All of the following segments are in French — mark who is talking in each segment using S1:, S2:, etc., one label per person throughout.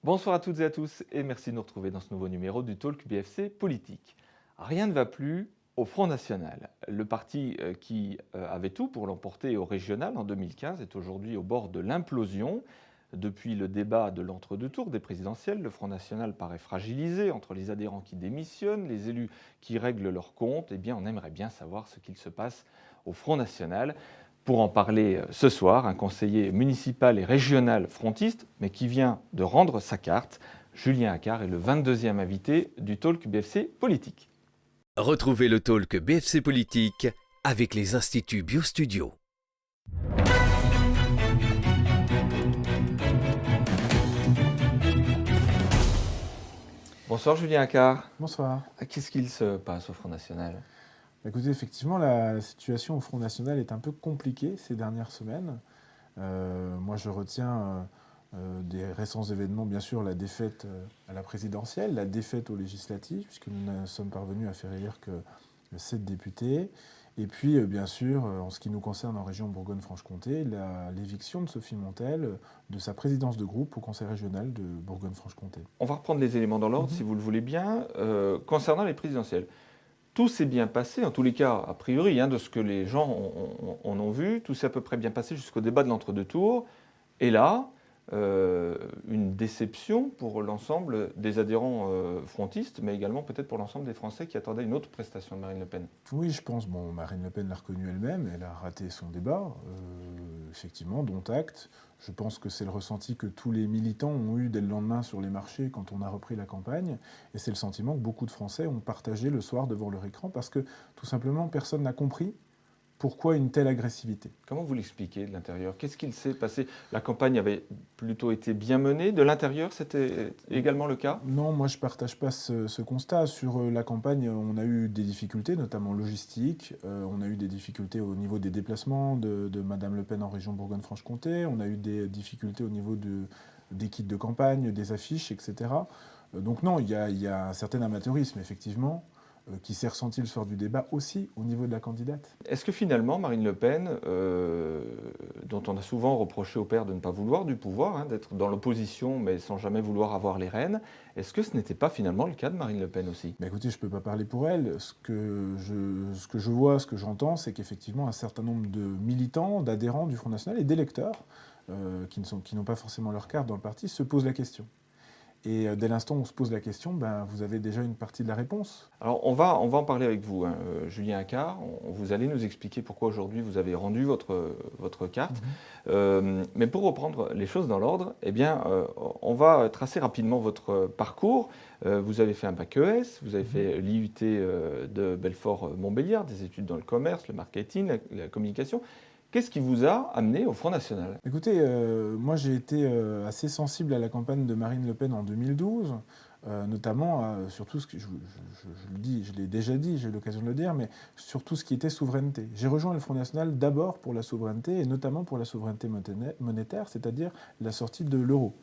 S1: Bonsoir à toutes et à tous et merci de nous retrouver dans ce nouveau numéro du Talk BFC Politique. Rien ne va plus au Front National. Le parti qui avait tout pour l'emporter au régional en 2015 est aujourd'hui au bord de l'implosion. Depuis le débat de l'entre-deux tours des présidentielles, le Front National paraît fragilisé entre les adhérents qui démissionnent, les élus qui règlent leurs comptes. Eh bien, on aimerait bien savoir ce qu'il se passe au Front National. Pour en parler ce soir, un conseiller municipal et régional frontiste, mais qui vient de rendre sa carte. Julien Accard est le 22e invité du Talk BFC Politique.
S2: Retrouvez le Talk BFC Politique avec les Instituts Biostudio.
S1: Bonsoir Julien Accard.
S3: Bonsoir.
S1: Qu'est-ce qu'il se passe au Front National ?
S3: Écoutez, effectivement, la situation au Front National est un peu compliquée ces dernières semaines. Moi, je retiens des récents événements, bien sûr, la défaite à la présidentielle, la défaite aux législatives, puisque nous ne sommes parvenus à faire élire que 7 députés. Et puis, bien sûr, en ce qui nous concerne en région Bourgogne-Franche-Comté, l'éviction de Sophie Montel de sa présidence de groupe au Conseil régional de Bourgogne-Franche-Comté.
S1: On va reprendre les éléments dans l'ordre, si vous le voulez bien. Concernant les présidentielles, tout s'est bien passé, en tous les cas, a priori, de ce que les gens en ont vu, tout s'est à peu près bien passé jusqu'au débat de l'entre-deux tours. Et là, une déception pour l'ensemble des adhérents frontistes, mais également peut-être pour l'ensemble des Français qui attendaient une autre prestation de Marine Le Pen.
S3: Oui, je pense. Bon, Marine Le Pen l'a reconnu elle-même, elle a raté son débat, effectivement, dont acte. Je pense que c'est le ressenti que tous les militants ont eu dès le lendemain sur les marchés quand on a repris la campagne. Et c'est le sentiment que beaucoup de Français ont partagé le soir devant leur écran parce que, tout simplement, personne n'a compris pourquoi une telle agressivité.
S1: Comment vous l'expliquez de l'intérieur? Qu'est-ce qu'il s'est passé? La campagne avait plutôt été bien menée. De l'intérieur, c'était également le cas?
S3: Non, moi je ne partage pas ce constat. Sur la campagne, on a eu des difficultés, notamment logistiques. On a eu des difficultés au niveau des déplacements de Madame Le Pen en région Bourgogne-Franche-Comté. On a eu des difficultés au niveau des kits de campagne, des affiches, etc. Donc non, il y a un certain amateurisme, effectivement, qui s'est ressenti le soir du débat aussi au niveau de la candidate.
S1: Est-ce que finalement, Marine Le Pen, dont on a souvent reproché au père de ne pas vouloir du pouvoir, d'être dans l'opposition mais sans jamais vouloir avoir les rênes, est-ce que ce n'était pas finalement le cas de Marine Le Pen aussi?
S3: Écoutez, je ne peux pas parler pour elle. Ce que je vois, ce que j'entends, c'est qu'effectivement un certain nombre de militants, d'adhérents du Front National et d'électeurs, qui n'ont pas forcément leur carte dans le parti, se posent la question. Et dès l'instant où on se pose la question, vous avez déjà une partie de la réponse.
S1: Alors on va en parler avec vous, Julien Accard. Vous allez nous expliquer pourquoi aujourd'hui vous avez rendu votre carte. Mais pour reprendre les choses dans l'ordre, on va tracer rapidement votre parcours. Vous avez fait un bac ES, vous avez fait l'IUT de Belfort-Montbéliard, des études dans le commerce, le marketing, la communication. Qu'est-ce qui vous a amené au Front National?
S3: Écoutez, moi j'ai été assez sensible à la campagne de Marine Le Pen en 2012, notamment sur tout ce que je le dis, je l'ai déjà dit, j'ai eu l'occasion de le dire, mais sur tout ce qui était souveraineté. J'ai rejoint le Front National d'abord pour la souveraineté et notamment pour la souveraineté monétaire, c'est-à-dire la sortie de l'euro.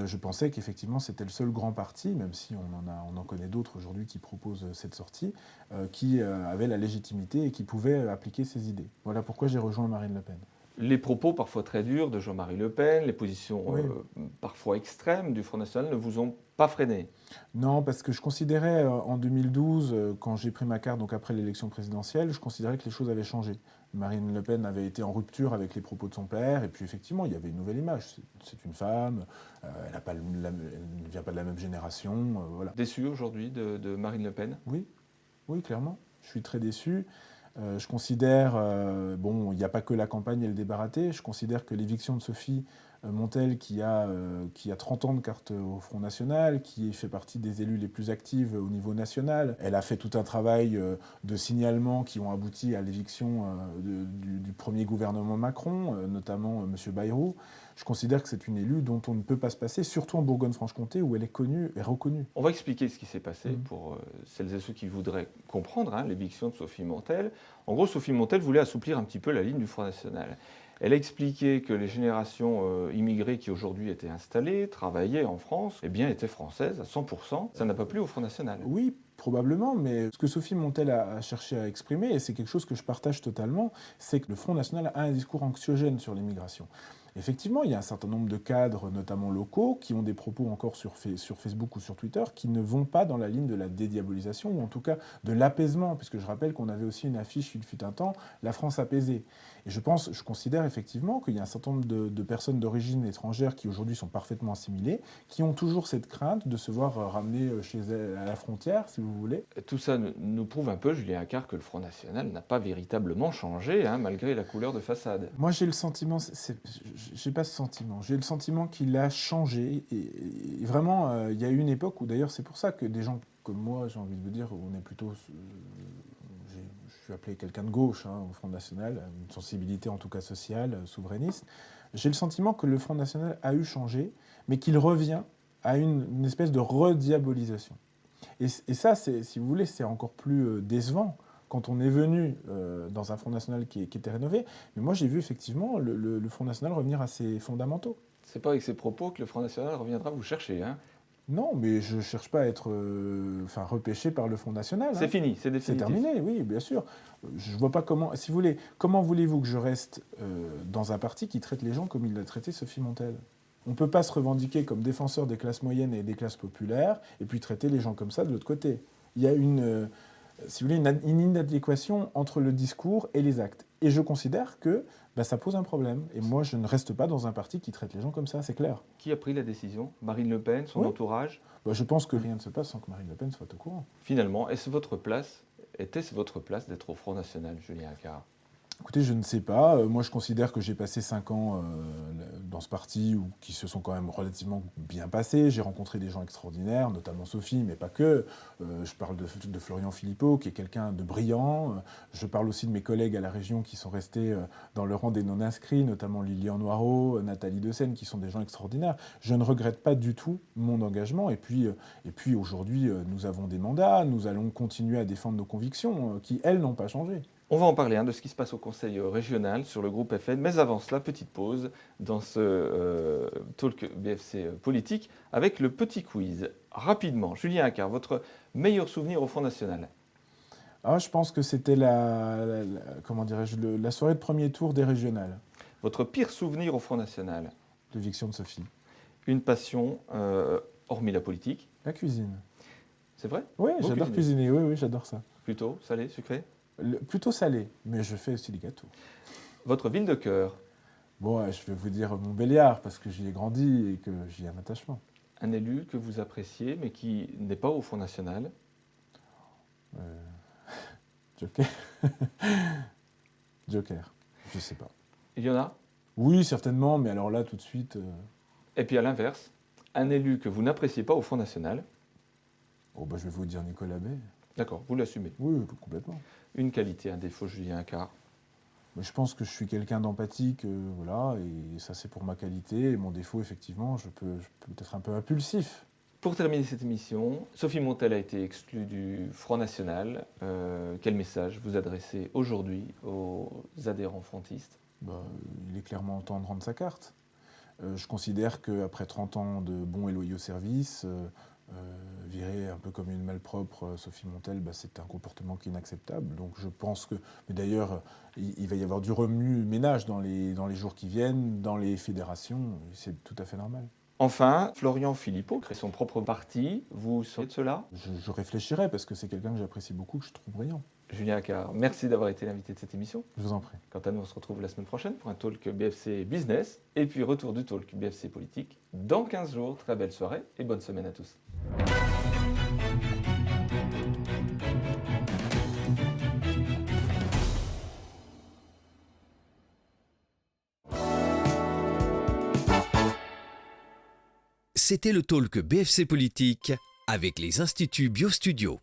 S3: Je pensais qu'effectivement c'était le seul grand parti, même si on en connaît d'autres aujourd'hui qui proposent cette sortie, qui avait la légitimité et qui pouvait appliquer ses idées. Voilà pourquoi j'ai rejoint Marine Le Pen.
S1: Les propos parfois très durs de Jean-Marie Le Pen, les positions
S3: Oui.
S1: parfois extrêmes du Front National ne vous ont pas freiné?
S3: Non, parce que je considérais en 2012, quand j'ai pris ma carte, donc après l'élection présidentielle, je considérais que les choses avaient changé. Marine Le Pen avait été en rupture avec les propos de son père, et puis effectivement, il y avait une nouvelle image. C'est une femme, elle ne vient pas de la même génération, voilà.
S1: Déçu aujourd'hui de Marine Le Pen?
S3: Oui, oui, clairement. Je suis très déçu. Je considère, il n'y a pas que la campagne et le débat raté, je considère que l'éviction de Sophie Montel, qui a 30 ans de carte au Front National, qui fait partie des élus les plus actifs au niveau national, elle a fait tout un travail de signalement qui ont abouti à l'éviction du premier gouvernement Macron, notamment M. Bayrou. Je considère que c'est une élue dont on ne peut pas se passer, surtout en Bourgogne-Franche-Comté, où elle est connue et reconnue.
S1: On va expliquer ce qui s'est passé pour celles et ceux qui voudraient comprendre l'éviction de Sophie Montel. En gros, Sophie Montel voulait assouplir un petit peu la ligne du Front National. Elle a expliqué que les générations immigrées qui aujourd'hui étaient installées, travaillaient en France, étaient françaises à 100%. Ça n'a pas plu au Front National.
S3: Oui, probablement, mais ce que Sophie Montel a cherché à exprimer, et c'est quelque chose que je partage totalement, c'est que le Front National a un discours anxiogène sur l'immigration. Effectivement, il y a un certain nombre de cadres, notamment locaux, qui ont des propos encore sur Facebook ou sur Twitter, qui ne vont pas dans la ligne de la dédiabolisation, ou en tout cas de l'apaisement, puisque je rappelle qu'on avait aussi une affiche, il fut un temps, la France apaisée. Et je considère effectivement qu'il y a un certain nombre de personnes d'origine étrangère qui aujourd'hui sont parfaitement assimilées, qui ont toujours cette crainte de se voir ramener chez elles à la frontière, si vous voulez.
S1: Tout ça nous prouve un peu, Julien Accard, que le Front National n'a pas véritablement changé, hein, malgré la couleur de façade.
S3: Moi, j'ai le sentiment, j'ai pas ce sentiment, j'ai le sentiment qu'il a changé. Et vraiment, il y a eu une époque où, d'ailleurs, c'est pour ça que des gens comme moi, j'ai envie de vous dire, on est plutôt. Je suis appelé quelqu'un de gauche au Front National, une sensibilité en tout cas sociale, souverainiste. J'ai le sentiment que le Front National a eu changé, mais qu'il revient à une espèce de rediabolisation. Et ça, si vous voulez, c'est encore plus décevant quand on est venu dans un Front National qui était rénové. Mais moi, j'ai vu effectivement le Front National revenir à ses fondamentaux.
S1: C'est pas avec ces propos que le Front National reviendra vous chercher, hein?
S3: Non, mais je ne cherche pas à être repêché par le Front National.
S1: C'est fini, c'est définitif.
S3: C'est terminé, oui, bien sûr. Je ne vois pas comment... Si vous voulez, comment voulez-vous que je reste dans un parti qui traite les gens comme il l'a traité Sophie Montel ? On ne peut pas se revendiquer comme défenseur des classes moyennes et des classes populaires et puis traiter les gens comme ça de l'autre côté. Il y a si vous voulez, une inadéquation entre le discours et les actes. Et je considère que ça pose un problème. Et moi, je ne reste pas dans un parti qui traite les gens comme ça, c'est clair.
S1: Qui a pris la décision? Marine Le Pen, son entourage?
S3: Je pense que rien ne se passe sans que Marine Le Pen soit au courant.
S1: votre place d'être au Front National, Julien Accard?
S3: Écoutez, je ne sais pas. Moi, je considère que j'ai passé 5 ans dans ce parti qui se sont quand même relativement bien passés. J'ai rencontré des gens extraordinaires, notamment Sophie, mais pas que. Je parle de Florian Philippot, qui est quelqu'un de brillant. Je parle aussi de mes collègues à la région qui sont restés dans le rang des non-inscrits, notamment Lilian Noireau, Nathalie Deseine, qui sont des gens extraordinaires. Je ne regrette pas du tout mon engagement. Et puis aujourd'hui, nous avons des mandats. Nous allons continuer à défendre nos convictions, qui, elles, n'ont pas changé.
S1: On va en parler de ce qui se passe au Conseil régional sur le groupe FN. Mais avant cela, petite pause dans ce talk BFC politique avec le petit quiz. Rapidement, Julien Accard, votre meilleur souvenir au Front National?
S3: Je pense que c'était la soirée de premier tour des régionales.
S1: Votre pire souvenir au Front National?
S3: L'éviction de Sophie.
S1: Une passion, hormis la politique?
S3: La cuisine.
S1: C'est vrai?
S3: Oui, j'adore cuisiner. Oui, j'adore ça.
S1: Plutôt salé, sucré?
S3: Plutôt salé, mais je fais aussi des gâteaux.
S1: Votre ville de cœur?
S3: Je vais vous dire Montbéliard, parce que j'y ai grandi et que j'y ai un attachement.
S1: Un élu que vous appréciez, mais qui n'est pas au Front National?
S3: Joker. Joker, je sais pas.
S1: Il y en a?
S3: Oui, certainement, mais alors là, tout de suite...
S1: Et puis à l'inverse, un élu que vous n'appréciez pas au Front National?
S3: Je vais vous dire Nicolas Bay.
S1: D'accord, vous l'assumez?
S3: Oui, complètement.
S1: Une qualité, un défaut, Julien Accard?
S3: Mais je pense que je suis quelqu'un d'empathique, et ça c'est pour ma qualité. Et mon défaut, effectivement, je peux être un peu impulsif.
S1: Pour terminer cette émission, Sophie Montel a été exclue du Front National. Quel message vous adressez aujourd'hui aux adhérents frontistes?
S3: Il est clairement temps de rendre sa carte. Je considère qu'après 30 ans de bons et loyaux services, virer un peu comme une malpropre Sophie Montel, c'est un comportement qui est inacceptable. Donc je pense que... Mais d'ailleurs, il va y avoir du remue-ménage dans les jours qui viennent, dans les fédérations. C'est tout à fait normal.
S1: Enfin, Florian Philippot crée son propre parti. Vous seriez de cela?
S3: Je réfléchirai parce que c'est quelqu'un que j'apprécie beaucoup, que je trouve brillant.
S1: Julien Accard, merci d'avoir été l'invité de cette émission.
S3: Je vous en prie.
S1: Quant à nous, on se retrouve la semaine prochaine pour un talk BFC Business et puis retour du talk BFC Politique dans 15 jours. Très belle soirée et bonne semaine à tous.
S2: C'était le talk BFC Politique avec les Instituts BioStudio.